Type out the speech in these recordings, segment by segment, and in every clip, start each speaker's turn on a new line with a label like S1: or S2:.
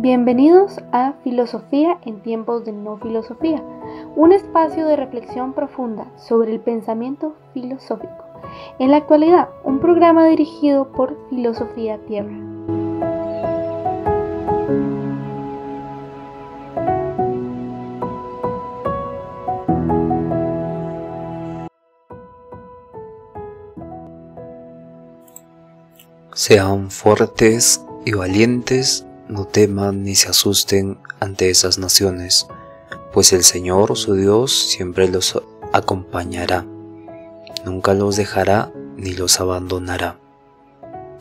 S1: Bienvenidos a Filosofía en tiempos de no filosofía, un espacio de reflexión profunda sobre el pensamiento filosófico. En la actualidad, un programa dirigido por Filosofía Tierra.
S2: Sean fuertes y valientes, no teman ni se asusten ante esas naciones, pues el Señor, su Dios, siempre los acompañará, nunca los dejará ni los abandonará.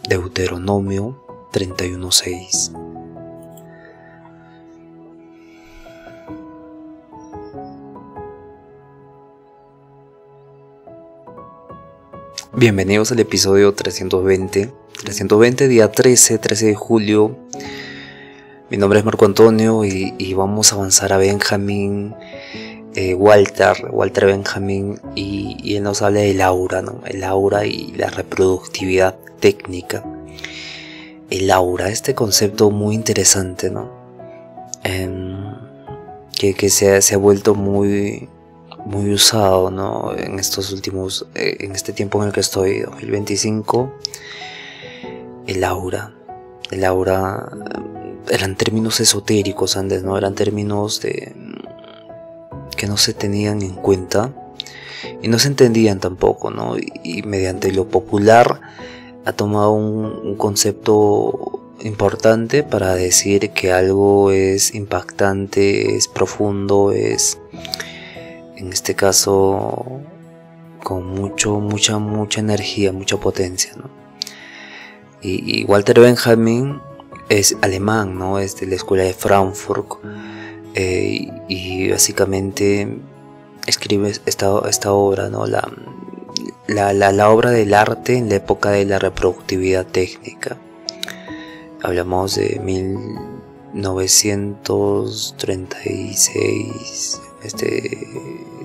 S2: Deuteronomio 31:6. Bienvenidos al episodio 320, día 13 de julio. Mi nombre es Marco Antonio y vamos a avanzar a Benjamin, Walter Benjamin, y él nos habla del aura, ¿no? El aura y la reproductividad técnica. El aura, este concepto muy interesante, ¿no? Que se ha vuelto muy usado, ¿no? En estos últimos, en este tiempo en el que estoy, 2025. El aura eran términos esotéricos antes, ¿no? Eran términos que no se tenían en cuenta y no se entendían tampoco, ¿no? Y mediante lo popular ha tomado un concepto importante para decir que algo es impactante, es profundo, es, en este caso, con mucha energía, mucha potencia, ¿no? Y Walter Benjamin es alemán, ¿no? Es de la escuela de Frankfurt, y básicamente escribe esta obra, ¿no? La obra del arte en la época de la reproductividad técnica. Hablamos de 1936,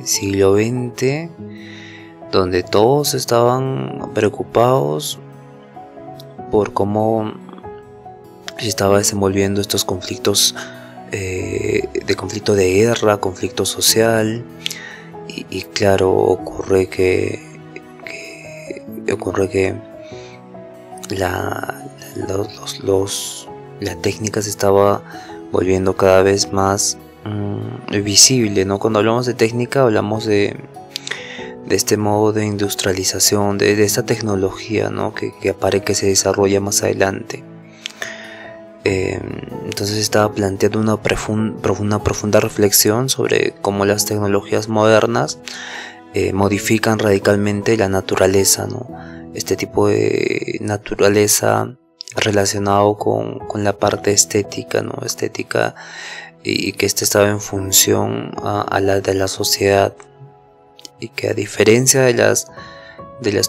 S2: siglo XX, donde todos estaban preocupados por cómo se estaba desenvolviendo estos conflictos, de conflicto de guerra, conflicto social, y claro, ocurre que la técnica se estaba volviendo cada vez más visible, ¿no? Cuando hablamos de técnica hablamos de este modo de industrialización, de esta tecnología, ¿no? que se desarrolla más adelante. Entonces estaba planteando una profunda reflexión sobre cómo las tecnologías modernas modifican radicalmente la naturaleza, ¿no? Este tipo de naturaleza relacionado con la parte estética, ¿no? Estética, y que estaba en función a la de la sociedad, y que a diferencia de las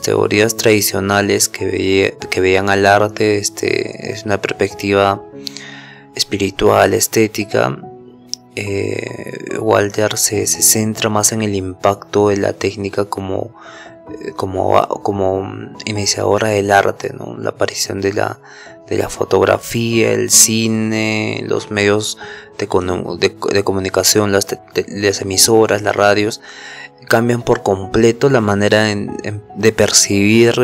S2: teorías tradicionales que veían al arte es una perspectiva espiritual, estética, Walter se centra más en el impacto de la técnica como iniciadora del arte, ¿no? La aparición de la fotografía, el cine, los medios de comunicación, las emisoras, las radios, cambian por completo la manera de percibir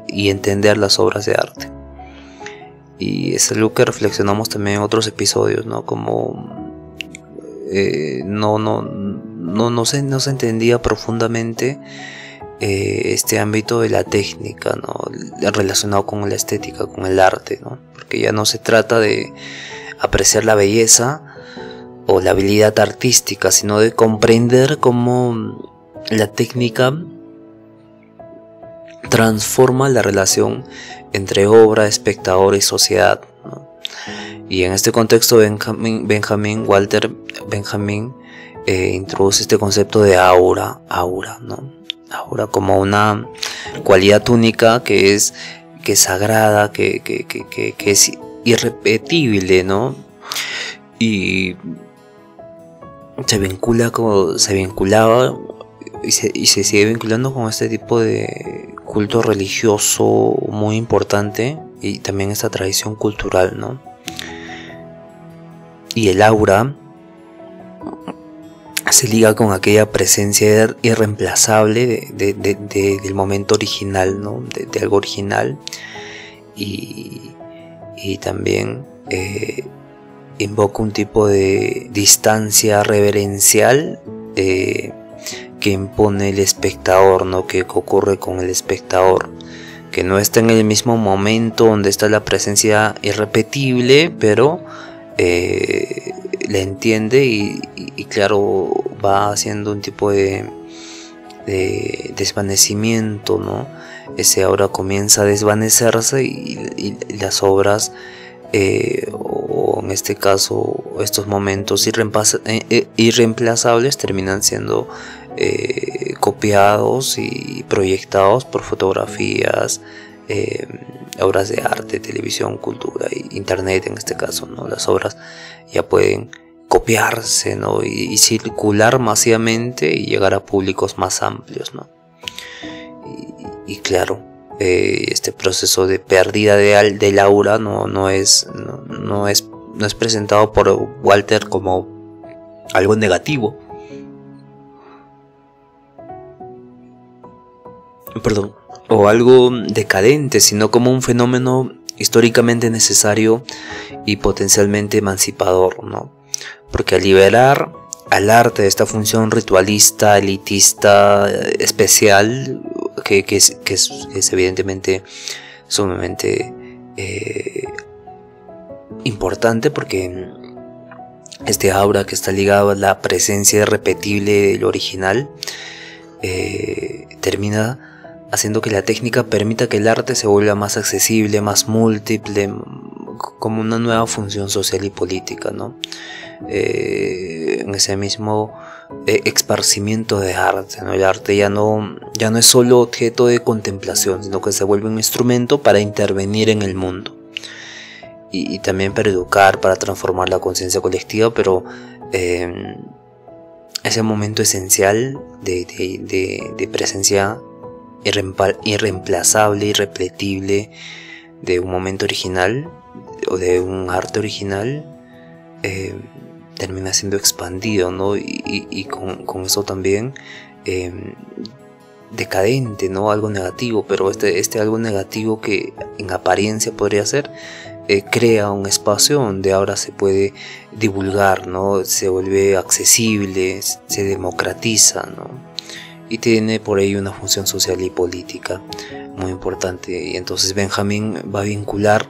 S2: y entender las obras de arte. Y es algo que reflexionamos también en otros episodios, ¿no? Como no se entendía profundamente este ámbito de la técnica, ¿no? Relacionado con la estética, con el arte, ¿no? Porque ya no se trata de apreciar la belleza o la habilidad artística, sino de comprender cómo la técnica transforma la relación entre obra, espectador y sociedad, ¿no? Y en este contexto Walter Benjamin introduce este concepto de aura, ¿no? Aura como una cualidad única que es sagrada, que es irrepetible, ¿no? Y se vinculaba y se sigue vinculando con este tipo de culto religioso muy importante, y también esta tradición cultural, ¿no? y el aura se liga con aquella presencia irreemplazable del momento original, ¿no? De algo original, y también invoca un tipo de distancia reverencial que impone el espectador, ¿no? Que ocurre con el espectador, que no está en el mismo momento donde está la presencia irrepetible, pero la entiende y claro, va haciendo un tipo de desvanecimiento, ¿no? Ese aura comienza a desvanecerse y las obras, o en este caso estos momentos irreemplazables, terminan siendo copiados y proyectados por fotografías, obras de arte, televisión, cultura e internet en este caso, ¿no? Las obras ya pueden copiarse, ¿no? y circular masivamente y llegar a públicos más amplios, ¿no? Y claro, este proceso de pérdida del aura no es presentado por Walter como algo negativo, o algo decadente, sino como un fenómeno históricamente necesario y potencialmente emancipador, ¿no? Porque al liberar al arte de esta función ritualista, elitista, especial, que es evidentemente sumamente importante, porque este aura que está ligado a la presencia irrepetible del original termina haciendo que la técnica permita que el arte se vuelva más accesible, más múltiple, como una nueva función social y política, ¿no? En ese mismo esparcimiento de arte, ¿no? El arte ya no es solo objeto de contemplación, sino que se vuelve un instrumento para intervenir en el mundo y también para educar, para transformar la conciencia colectiva, pero ese momento esencial de presencia irreemplazable, irrepetible de un momento original o de un arte original termina siendo expandido, ¿no? Y con eso también decadente, ¿no? Algo negativo, pero este algo negativo que en apariencia podría ser, crea un espacio donde ahora se puede divulgar, ¿no? Se vuelve accesible, se democratiza, ¿no? Y tiene por ello una función social y política muy importante. Y entonces Benjamin va a vincular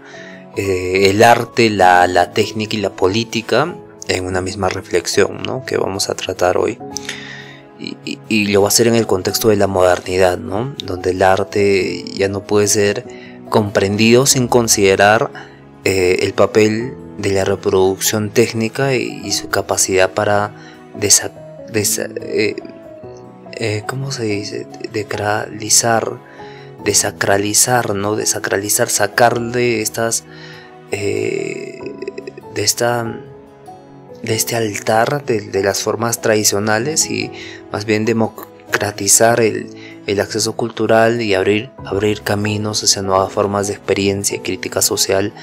S2: el arte, la técnica y la política en una misma reflexión, ¿no? Que vamos a tratar hoy. Y lo va a hacer en el contexto de la modernidad, ¿no? Donde el arte ya no puede ser comprendido sin considerar el papel de la reproducción técnica y su capacidad para ¿cómo se dice? Desacralizar, ¿no? Desacralizar, sacar de este altar de las formas tradicionales y más bien democratizar el acceso cultural y abrir caminos hacia nuevas formas de experiencia y crítica social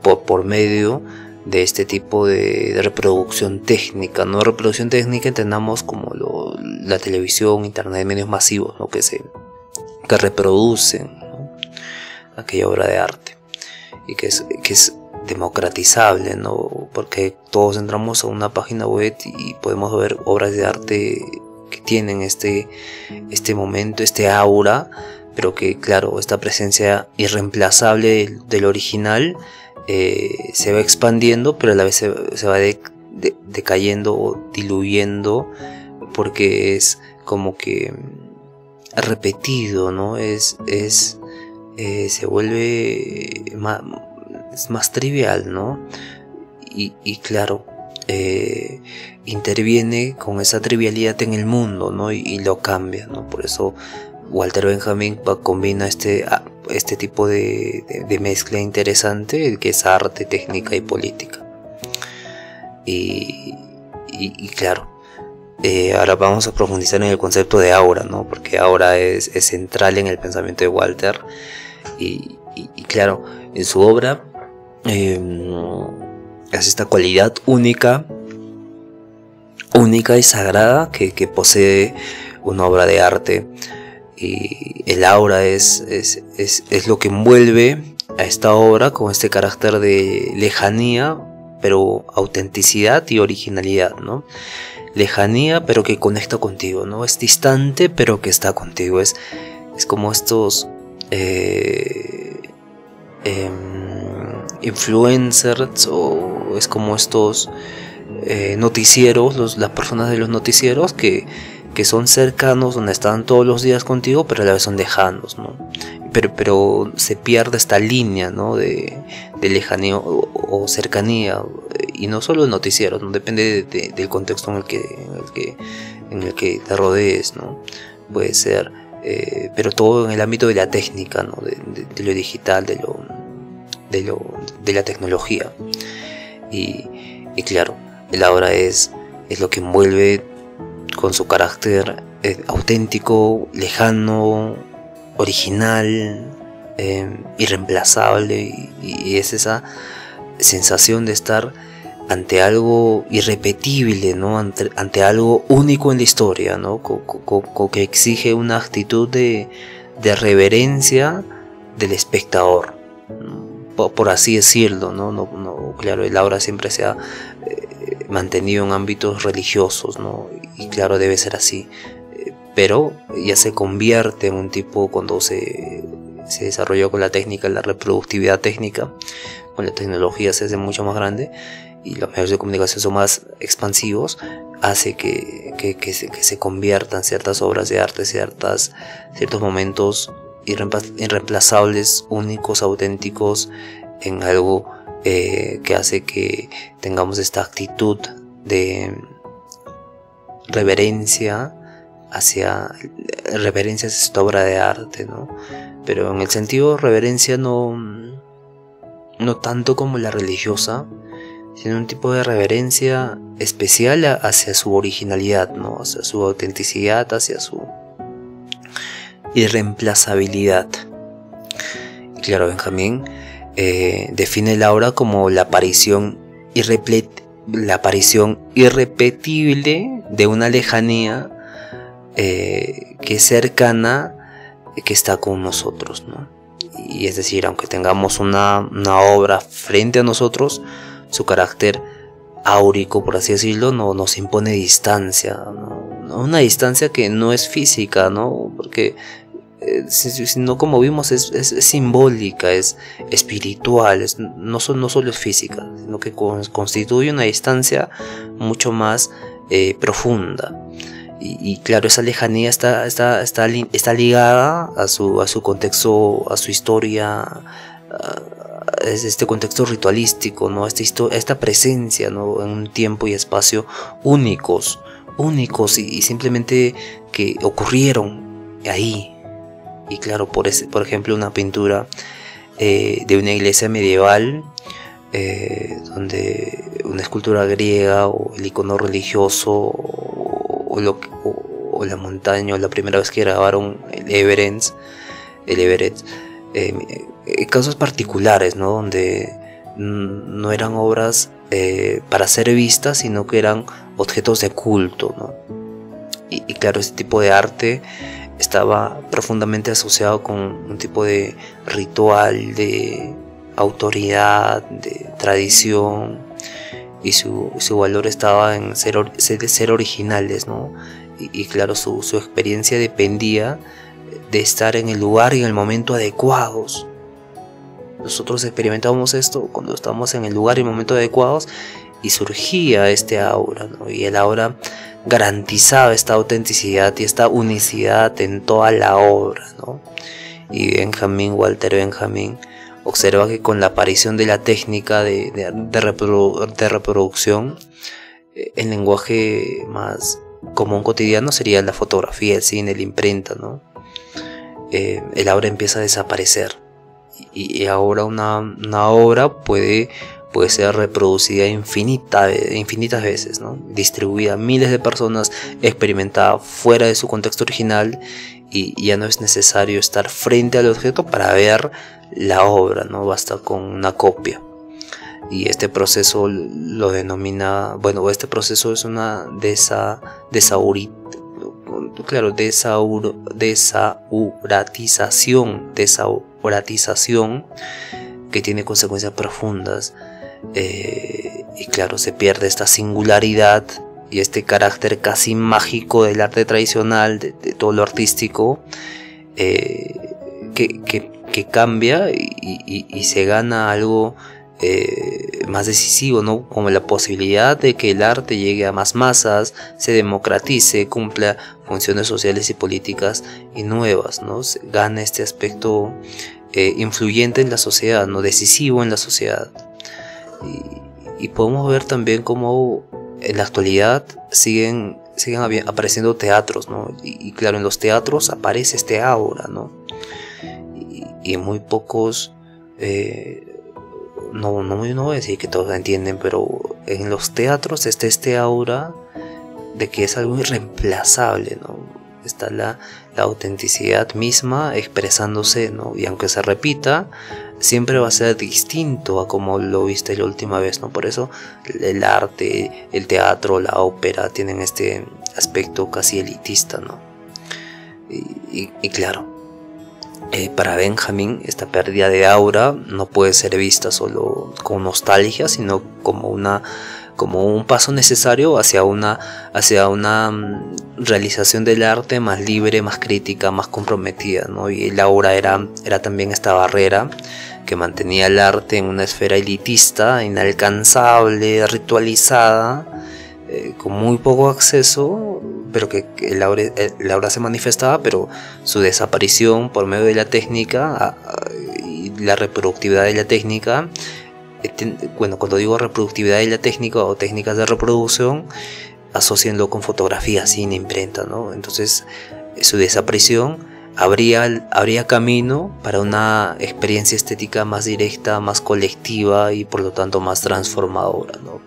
S2: por medio de este tipo de reproducción técnica, ¿no? Reproducción técnica entendamos como la televisión, internet, medios masivos, ¿no? que reproducen, ¿no? Aquella obra de arte y que es democratizable, ¿no? Porque todos entramos a una página web y podemos ver obras de arte que tienen este momento, este aura, pero que claro, esta presencia irreemplazable del original se va expandiendo, pero a la vez se va decayendo o diluyendo, porque es como que repetido, ¿no? Se vuelve más trivial, ¿no? Y claro, interviene con esa trivialidad en el mundo, ¿no? Y lo cambia, ¿no? Por eso Walter Benjamin combina este tipo de mezcla interesante, que es arte, técnica y política. Y claro, ahora vamos a profundizar en el concepto de aura, ¿no? Porque aura es central en el pensamiento de Walter. Y claro, en su obra, es esta cualidad única y sagrada que posee una obra de arte. Y el aura es lo que envuelve a esta obra con este carácter de lejanía, pero autenticidad y originalidad, ¿no? Lejanía, pero que conecta contigo, ¿no? Es distante, pero que está contigo. Es como estos influencers, o es como estos noticieros, las personas de los noticieros que son cercanos, donde están todos los días contigo, pero a la vez son lejanos, ¿no? Pero se pierde esta línea, ¿no? de lejanía o cercanía, y no solo el noticiero, ¿no? Depende del contexto en el que te rodees, ¿no? Puede ser, pero todo en el ámbito de la técnica, ¿no? de lo digital, de la tecnología. Y claro, el aura es lo que envuelve con su carácter auténtico, lejano, original, irreemplazable, y es esa sensación de estar ante algo irrepetible, ¿no? Ante algo único en la historia, ¿no? Que exige una actitud de reverencia del espectador, por así decirlo, ¿no? Claro, el aura siempre se ha mantenido en ámbitos religiosos, ¿no? Y claro, debe ser así, pero ya se convierte en un tipo, cuando se desarrolló con la técnica, la reproductividad técnica, con la tecnología se hace mucho más grande y los medios de comunicación son más expansivos, hace que se conviertan ciertas obras de arte, ciertos momentos irreemplazables, únicos, auténticos, en algo que hace que tengamos esta actitud de reverencia hacia esta obra de arte, ¿no? Pero en el sentido reverencia no tanto como la religiosa, sino un tipo de reverencia especial hacia su originalidad, ¿no? Hacia su autenticidad, hacia su irreemplazabilidad. Y claro, Benjamín define el aura como la aparición irrepetible de una lejanía que es cercana, que está con nosotros, ¿no? Y es decir, aunque tengamos una obra frente a nosotros, su carácter áurico, por así decirlo, no nos impone distancia, ¿no? Una distancia que no es física, ¿no? Porque sino, como vimos, es simbólica, es espiritual, no solo es física, sino que constituye una distancia mucho más profunda. Y claro, esa lejanía está ligada a su contexto, a su historia, es este contexto ritualístico, ¿no? Esta presencia, ¿no? En un tiempo y espacio únicos y simplemente que ocurrieron ahí. Y claro, por ejemplo, una pintura de una iglesia medieval, donde una escultura griega, o el icono religioso, o la montaña, o la primera vez que grabaron el Everest, casos particulares, ¿no? Donde no eran obras para ser vistas, sino que eran objetos de culto, ¿no? Y claro, este tipo de arte estaba profundamente asociado con un tipo de ritual, de autoridad, de tradición, y su valor estaba en ser originales, ¿no? Y claro, su experiencia dependía de estar en el lugar y en el momento adecuados. Nosotros experimentábamos esto cuando estábamos en el lugar y el momento adecuados, y surgía este aura, ¿no? Y el aura garantizaba esta autenticidad y esta unicidad en toda la obra, ¿no? Y Walter Benjamin observa que con la aparición de la técnica de reproducción, el lenguaje más común cotidiano sería la fotografía, el cine, la imprenta, ¿no? El aura empieza a desaparecer, y ahora una obra puede ser reproducida infinitas veces, ¿no? Distribuida a miles de personas, experimentada fuera de su contexto original, y ya no es necesario estar frente al objeto para ver la obra, ¿no? Basta con una copia. y este proceso lo denomina, bueno, este proceso es una desauratización que tiene consecuencias profundas, y claro, se pierde esta singularidad y este carácter casi mágico del arte tradicional, de todo lo artístico, que cambia y se gana algo más decisivo, ¿no? Como la posibilidad de que el arte llegue a más masas, se democratice, cumpla funciones sociales y políticas y nuevas, ¿no? Se gana este aspecto influyente en la sociedad, ¿no? Decisivo en la sociedad. Y podemos ver también cómo en la actualidad siguen apareciendo teatros, ¿no? Y claro, en los teatros aparece este aura, ¿no? Y muy pocos, no voy a decir que todos lo entienden, pero en los teatros está este aura de que es algo irreemplazable, ¿no? Está la autenticidad misma expresándose, ¿no? Y aunque se repita, siempre va a ser distinto a como lo viste la última vez, ¿no? Por eso el arte, el teatro, la ópera tienen este aspecto casi elitista, ¿no? Y claro, para Benjamin esta pérdida de aura no puede ser vista solo con nostalgia, sino como un paso necesario hacia una realización del arte más libre, más crítica, más comprometida, ¿no? Y el aura era también esta barrera que mantenía el arte en una esfera elitista, inalcanzable, ritualizada, con muy poco acceso, pero que el aura se manifestaba, pero su desaparición por medio de la técnica y la reproductividad de la técnica. Bueno, cuando digo reproductividad de la técnica o técnicas de reproducción, asocienlo con fotografía, cine, imprenta, ¿no? Entonces, su desaparición habría camino para una experiencia estética más directa, más colectiva y por lo tanto más transformadora, ¿no?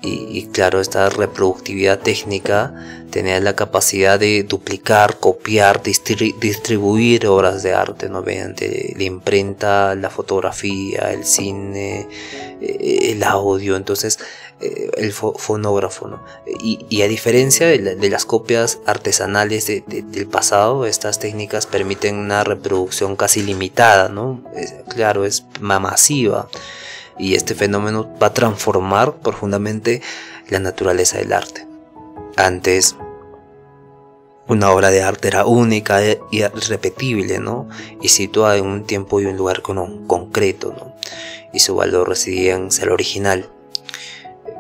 S2: Y claro, esta reproductividad técnica tenía la capacidad de duplicar, copiar, distribuir obras de arte, ¿no? Mediante la imprenta, la fotografía, el cine, el audio, entonces el fonógrafo, ¿no? Y a diferencia de las copias artesanales del pasado, estas técnicas permiten una reproducción casi limitada, ¿no? Claro, es masiva. Y este fenómeno va a transformar profundamente la naturaleza del arte. Antes, una obra de arte era única y irrepetible, ¿no? Y situada en un tiempo y un lugar concreto, ¿no? Y su valor residía en ser original.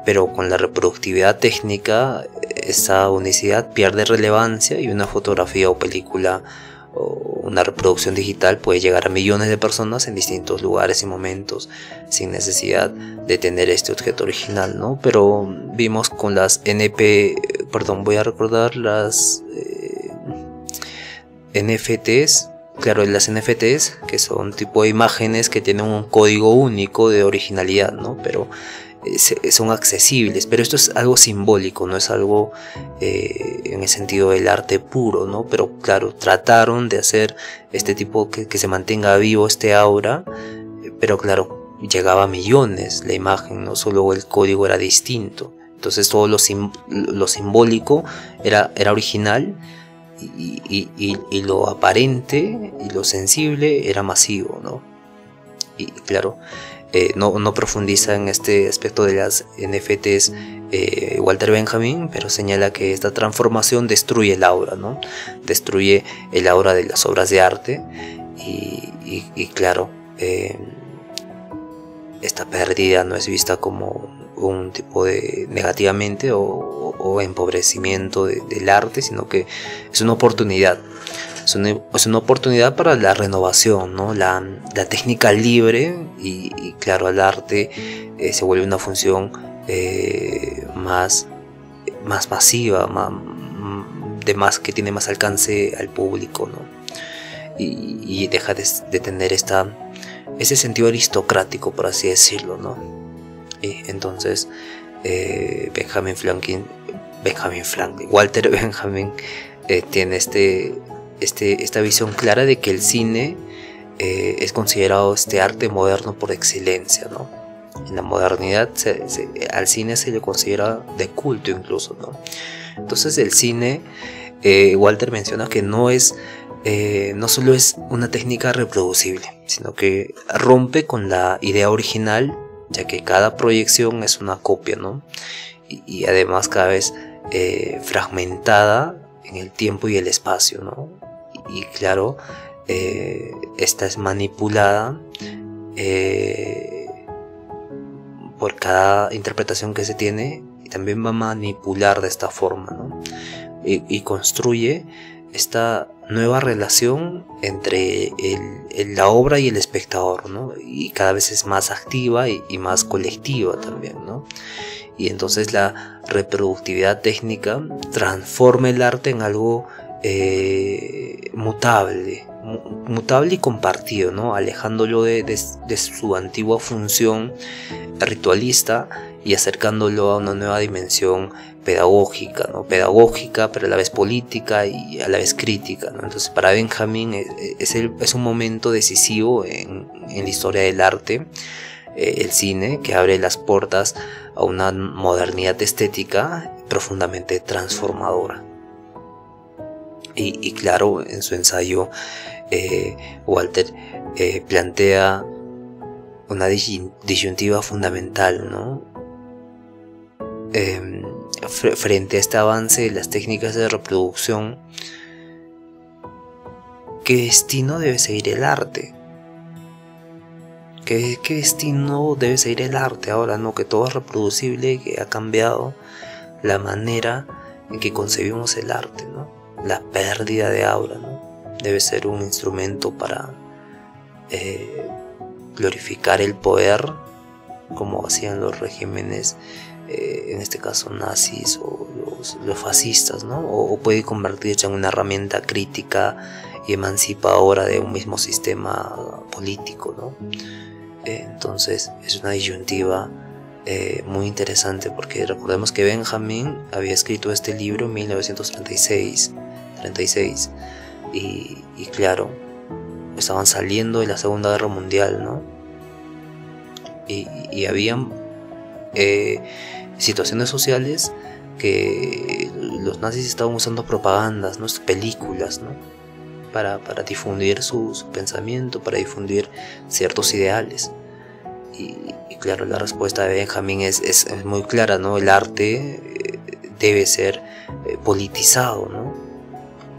S2: Pero con la reproductividad técnica, esa unicidad pierde relevancia y una fotografía o película o una reproducción digital puede llegar a millones de personas en distintos lugares y momentos sin necesidad de tener este objeto original, ¿no? Pero vimos con las NFTs, claro, las NFTs, que son tipo de imágenes que tienen un código único de originalidad, ¿no? Pero son accesibles, pero esto es algo simbólico, no es algo en el sentido del arte puro, ¿no? Pero claro, trataron de hacer este tipo que se mantenga vivo este aura, pero claro, llegaba a millones la imagen, no solo el código era distinto, entonces todo lo simbólico era original y lo aparente y lo sensible era masivo, ¿no? Y claro, no profundiza en este aspecto de las NFTs Walter Benjamin, pero señala que esta transformación destruye el aura, ¿no? Destruye el aura de las obras de arte y claro, esta pérdida no es vista como un tipo de negativamente o empobrecimiento del arte, sino que es una oportunidad. Es una oportunidad para la renovación, ¿no? La técnica libre y claro, el arte se vuelve una función más masiva, que tiene más alcance al público, ¿no? Y deja de tener ese sentido aristocrático, por así decirlo, ¿no? Y entonces Walter Benjamin tiene esta visión clara de que el cine es considerado este arte moderno por excelencia, ¿no? En la modernidad al cine se le considera de culto incluso, ¿no? Entonces el cine, Walter menciona que no solo es una técnica reproducible, sino que rompe con la idea original, ya que cada proyección es una copia, ¿no? Y además cada vez fragmentada en el tiempo y el espacio, ¿no? Y claro, esta es manipulada por cada interpretación que se tiene, y también va a manipular de esta forma, ¿no? Y construye esta nueva relación entre la obra y el espectador, ¿no? Y cada vez es más activa y más colectiva también, ¿no? Y entonces la reproductividad técnica transforma el arte en algo mutable y compartido, ¿no? Alejándolo de su antigua función ritualista y acercándolo a una nueva dimensión pedagógica, ¿no? Pedagógica, pero a la vez política y a la vez crítica, ¿no? Entonces para Benjamin es un momento decisivo en la historia del arte, el cine, que abre las puertas a una modernidad estética profundamente transformadora. Y claro, en su ensayo Walter plantea una disyuntiva fundamental, ¿no? Frente a este avance de las técnicas de reproducción, ¿qué destino debe seguir el arte? ¿Qué destino debe seguir el arte ahora, ¿no? Que todo es reproducible, que ha cambiado la manera en que concebimos el arte, ¿no? La pérdida de aura, ¿no? Debe ser un instrumento para glorificar el poder, como hacían los regímenes, en este caso nazis o los fascistas, ¿no? O puede convertirse en una herramienta crítica y emancipadora de un mismo sistema político, ¿no? Entonces es una disyuntiva muy interesante, porque recordemos que Benjamin había escrito este libro en 1936 y claro, estaban saliendo de la Segunda Guerra Mundial, ¿no? Y habían situaciones sociales que los nazis estaban usando propagandas, ¿no? Películas, ¿no? Para difundir su pensamiento, para difundir ciertos ideales. Y claro, la respuesta de Benjamin es muy clara, ¿no? El arte debe ser politizado, ¿no?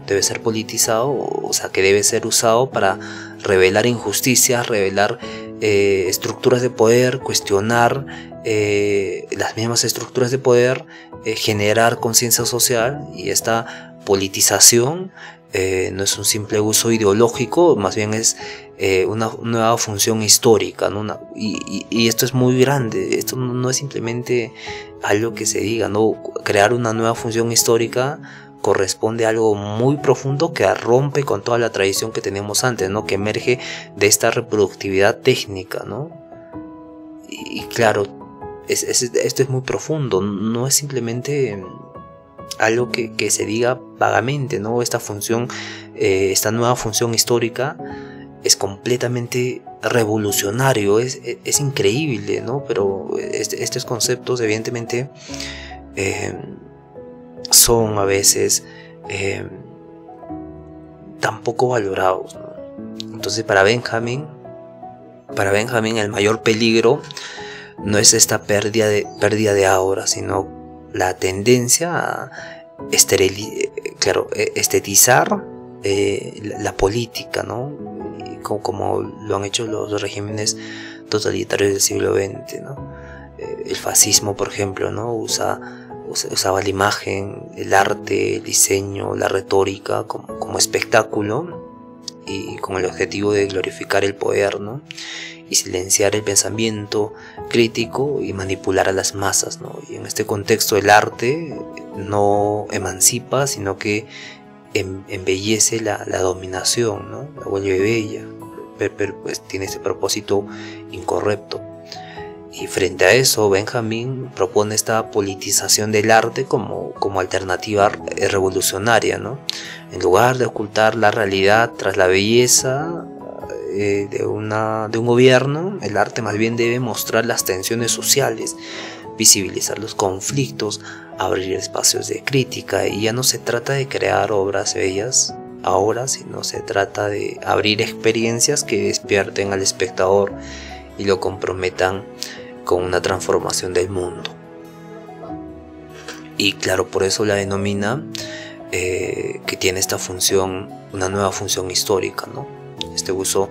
S2: Debe ser politizado, o sea, que debe ser usado para revelar injusticias, revelar estructuras de poder, cuestionar las mismas estructuras de poder, generar conciencia social. Y esta politización no es un simple uso ideológico, más bien es una nueva función histórica, ¿no? Y esto es muy grande, esto no es simplemente algo que se diga, ¿no? Crear una nueva función histórica corresponde a algo muy profundo que rompe con toda la tradición que teníamos antes, ¿no? Que emerge de esta reproductividad técnica, ¿no? Y claro, esto es muy profundo, no es simplemente algo que se diga vagamente, ¿no? Esta función, esta nueva función histórica es completamente revolucionario, es increíble, ¿no? Pero estos conceptos evidentemente son a veces tan poco valorados, ¿no? Entonces para Benjamin el mayor peligro no es esta pérdida de aura, sino la tendencia a estetizar la política, ¿no? Como lo han hecho los regímenes totalitarios del siglo XX, ¿no? El fascismo, por ejemplo, ¿no? Usaba la imagen, el arte, el diseño, la retórica como espectáculo, y con el objetivo de glorificar el poder, ¿no? Y silenciar el pensamiento crítico y manipular a las masas, ¿no? Y en este contexto el arte no emancipa, sino que embellece la dominación, ¿no? La vuelve bella, pero pues tiene ese propósito incorrecto. Y frente a eso, Benjamin propone esta politización del arte como alternativa revolucionaria, ¿no? En lugar de ocultar la realidad tras la belleza, de un gobierno, el arte más bien debe mostrar las tensiones sociales, visibilizar los conflictos, abrir espacios de crítica, y ya no se trata de crear obras bellas ahora, sino se trata de abrir experiencias que despierten al espectador y lo comprometan con una transformación del mundo. Y claro, por eso la denomina que tiene esta función, una nueva función histórica, ¿no? Este uso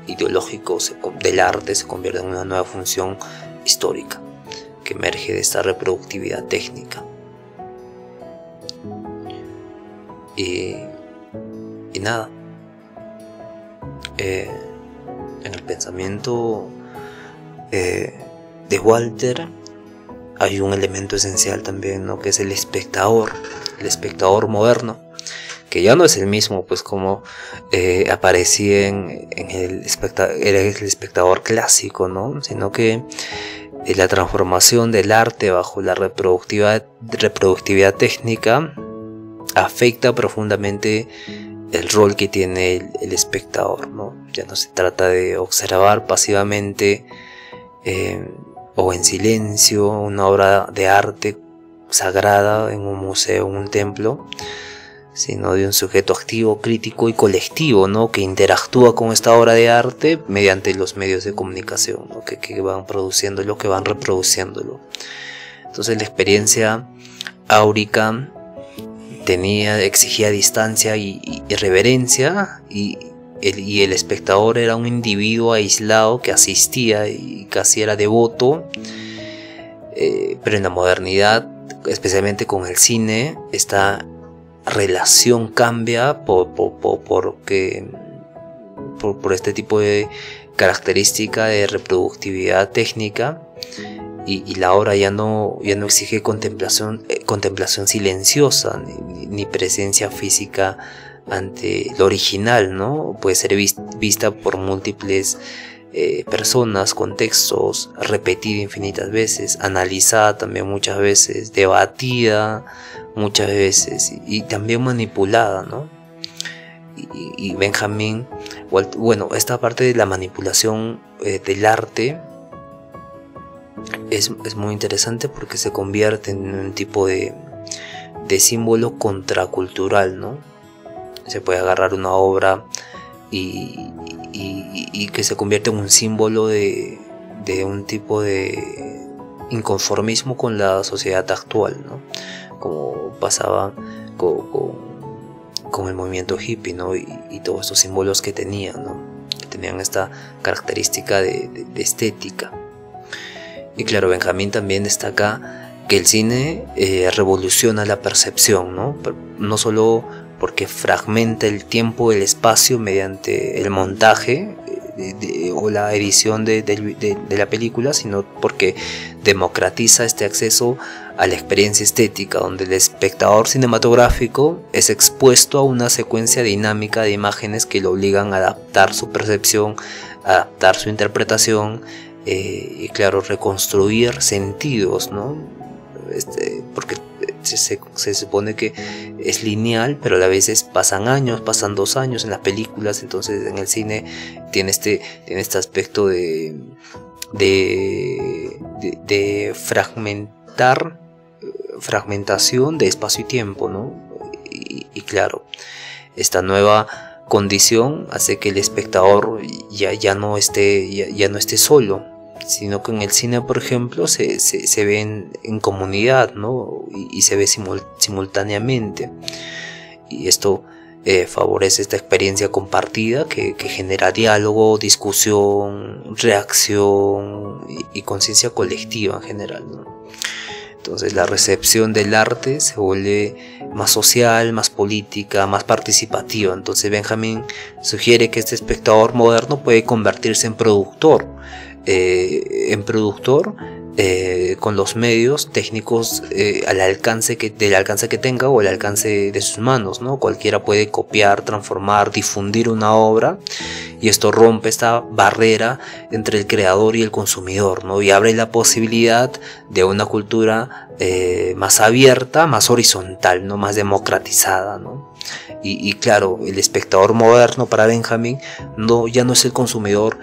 S2: ideológico del arte se convierte en una nueva función histórica que emerge de esta reproductividad técnica. Y nada, en el pensamiento de Walter hay un elemento esencial también, ¿no? Que es el espectador moderno, que ya no es el mismo, pues, como aparecía en el espectador clásico, ¿no? Sino que la transformación del arte bajo la reproductividad técnica afecta profundamente el rol que tiene el espectador, ¿no? Ya no se trata de observar pasivamente o en silencio una obra de arte sagrada en un museo, en un templo, sino de un sujeto activo, crítico y colectivo, ¿no? Que interactúa con esta obra de arte mediante los medios de comunicación, ¿no? que van produciéndolo, que van reproduciéndolo. Entonces la experiencia áurica exigía distancia y reverencia, y el espectador era un individuo aislado que asistía y casi era devoto. Pero en la modernidad, especialmente con el cine, esta relación cambia por este tipo de característica de reproductividad técnica, y la obra ya no exige contemplación silenciosa ni presencia física ante lo original, ¿no? Puede ser vista por múltiples personas, contextos, repetida infinitas veces, analizada también muchas veces, debatida muchas veces y también manipulada, ¿no? Y Benjamin, bueno, esta parte de la manipulación del arte es muy interesante porque se convierte en un tipo de símbolo contracultural, ¿no? Se puede agarrar una obra y que se convierte en un símbolo de un tipo de inconformismo con la sociedad actual, ¿no? Como pasaba con el movimiento hippie, ¿no? Y todos estos símbolos que tenían, ¿no? Que tenían esta característica de estética. Y claro, Benjamin también destaca que el cine revoluciona la percepción, ¿no? No solo porque fragmenta el tiempo y el espacio mediante el montaje o la edición de la película, sino porque democratiza este acceso a la experiencia estética, donde el espectador cinematográfico es expuesto a una secuencia dinámica de imágenes que lo obligan a adaptar su percepción, a adaptar su interpretación, y claro, reconstruir sentidos, ¿no? Porque se supone que es lineal, pero a veces pasan 2 años en las películas. Entonces en el cine tiene este aspecto de fragmentación de espacio y tiempo, ¿no? Y claro, esta nueva condición hace que el espectador ya no esté solo, sino que en el cine, por ejemplo, se ve en comunidad, ¿no? Y se ve simultáneamente, y esto favorece esta experiencia compartida que genera diálogo, discusión, reacción y conciencia colectiva en general, ¿no? Entonces la recepción del arte se vuelve más social, más política, más participativa. Entonces Benjamin sugiere que este espectador moderno puede convertirse en productor, con los medios técnicos del alcance que tenga o al alcance de sus manos, ¿no? Cualquiera puede copiar, transformar, difundir una obra, y esto rompe esta barrera entre el creador y el consumidor, ¿no? Y abre la posibilidad de una cultura más abierta, más horizontal, ¿no? Más democratizada, ¿no? Y claro, el espectador moderno para Benjamin ya no es el consumidor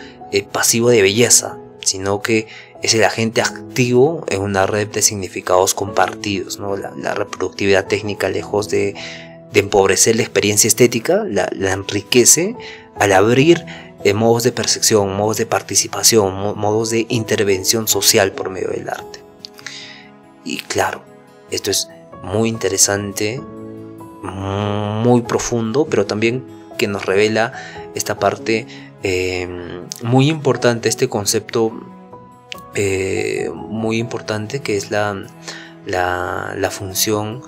S2: pasivo de belleza, sino que es el agente activo en una red de significados compartidos, ¿no? La reproductividad técnica, lejos de empobrecer la experiencia estética, la enriquece al abrir modos de percepción, modos de participación, modos de intervención social por medio del arte. Y claro, esto es muy interesante, muy profundo, pero también que nos revela esta parte muy importante, este concepto muy importante, que es la función,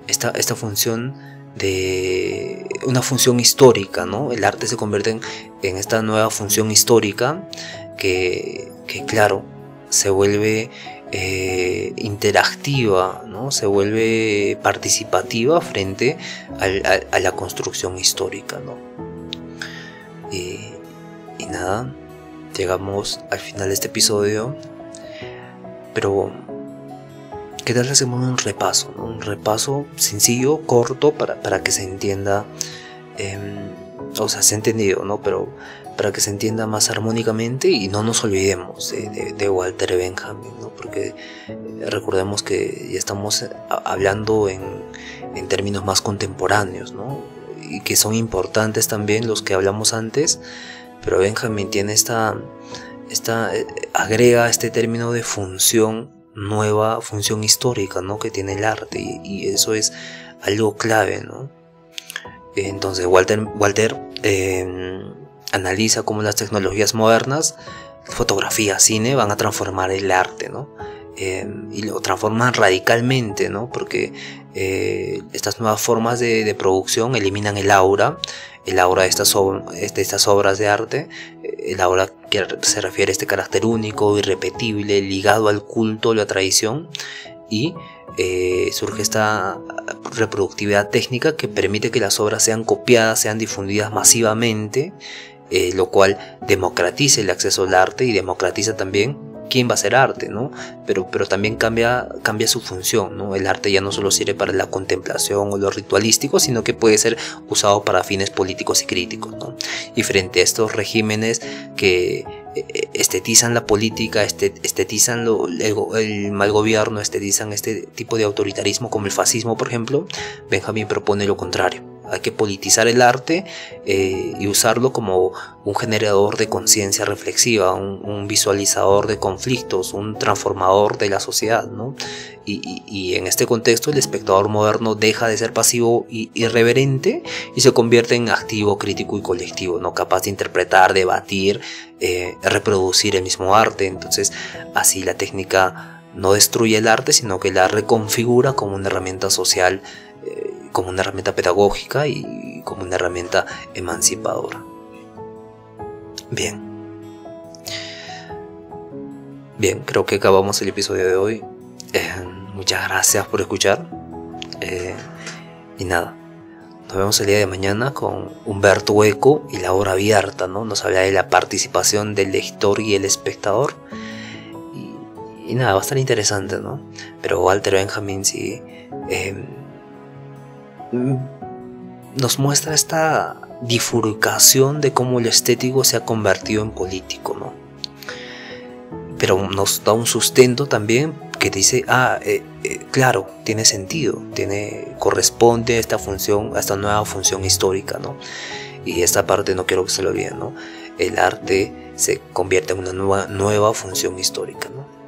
S2: esta función de una función histórica, ¿no? El arte se convierte en esta nueva función histórica que claro, se vuelve interactiva, ¿no? Se vuelve participativa frente a la construcción histórica, ¿no? Y nada, llegamos al final de este episodio, pero ¿qué tal si hacemos un repaso, ¿no? Un repaso sencillo, corto, para que se entienda, o sea, se ha entendido, ¿no? Pero para que se entienda más armónicamente y no nos olvidemos de Walter Benjamin, ¿no? Porque recordemos que ya estamos hablando en términos más contemporáneos, ¿no? Y que son importantes también los que hablamos antes, pero Benjamin tiene agrega este término de función nueva, función histórica, ¿no? Que tiene el arte, y eso es algo clave, ¿no? Entonces Walter analiza cómo las tecnologías modernas, fotografía, cine, van a transformar el arte, ¿no? Y lo transforman radicalmente, ¿no? Porque estas nuevas formas de producción eliminan el aura de estas obras de arte, el aura que se refiere a este carácter único, irrepetible, ligado al culto, a la tradición, y surge esta reproductividad técnica que permite que las obras sean copiadas, sean difundidas masivamente, lo cual democratiza el acceso al arte y democratiza también quién va a hacer arte, ¿no? Pero también cambia su función, ¿no? El arte ya no solo sirve para la contemplación o lo ritualístico, sino que puede ser usado para fines políticos y críticos, ¿no? Y frente a estos regímenes que estetizan la política, estetizan el mal gobierno, estetizan este tipo de autoritarismo como el fascismo, por ejemplo, Benjamin propone lo contrario. Hay que politizar el arte y usarlo como un generador de conciencia reflexiva, un visualizador de conflictos, un transformador de la sociedad, ¿no? Y en este contexto el espectador moderno deja de ser pasivo y irreverente y se convierte en activo, crítico y colectivo, ¿no? Capaz de interpretar, debatir, reproducir el mismo arte. Entonces así la técnica no destruye el arte, sino que la reconfigura como una herramienta social, como una herramienta pedagógica y como una herramienta emancipadora. Bien, creo que acabamos el episodio de hoy. Muchas gracias por escuchar. Y nada, nos vemos el día de mañana con Humberto Eco y la obra abierta, ¿no? Nos habla de la participación del lector y el espectador. Y nada, va a estar interesante, ¿no? Pero Walter Benjamin sí nos muestra esta bifurcación de cómo lo estético se ha convertido en político, ¿no? Pero nos da un sustento también que dice, claro, tiene sentido, corresponde a esta función, a esta nueva función histórica, ¿no? Y esta parte no quiero que se lo olviden, ¿no? El arte se convierte en una nueva función histórica, ¿no?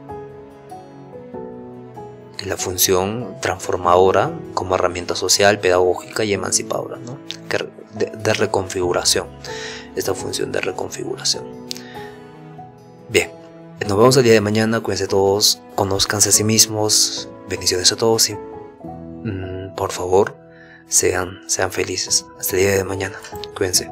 S2: La función transformadora como herramienta social, pedagógica y emancipadora, ¿no? De reconfiguración, esta función de reconfiguración. Bien, nos vemos el día de mañana. Cuídense todos, conózcanse a sí mismos, bendiciones a todos y por favor sean felices. Hasta el día de mañana, cuídense.